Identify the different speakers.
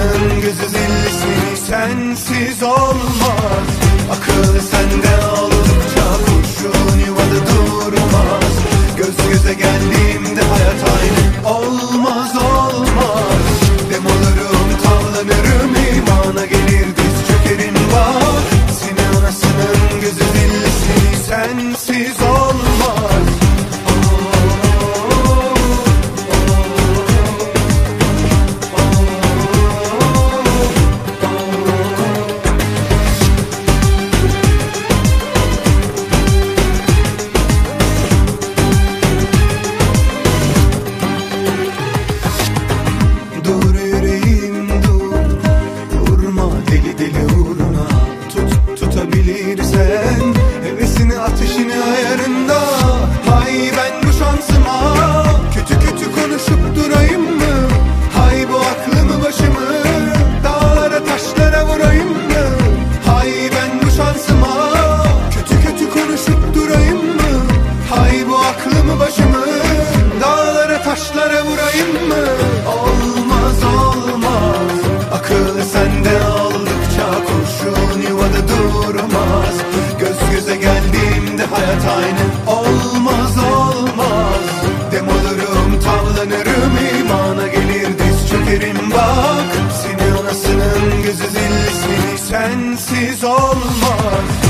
Speaker 1: anasının gözü zillisini sensiz olmaz. Akıl sende oldukça kurşun yuvada durmaz. Göz göze geldiğimde hayat aynı olmaz olmaz. Dem olurum tavlanırım imana gelir diz çökerim bak. Seni anasının gözü zillisini sensiz olmaz. Tutabilirsen hevesini ateşini ayarında. Hay ben bu şansıma kötü kötü konuşup durayım mı? Hay bu aklımı başımı dağlara taşlara vurayım mı? Hay ben bu şansıma kötü kötü konuşup durayım mı? Hay bu aklımı başımı dağlara taşlara vurayım mı? Olmaz olmaz, akıl sende oldukça kurşun yuvada durmaz. Göz göze geldiğimde hayat aynı olmaz olmaz. Dem olurum tavlanırım imana gelir diz çökerim bak. Seni anasının gözü zillisini sensiz olmaz.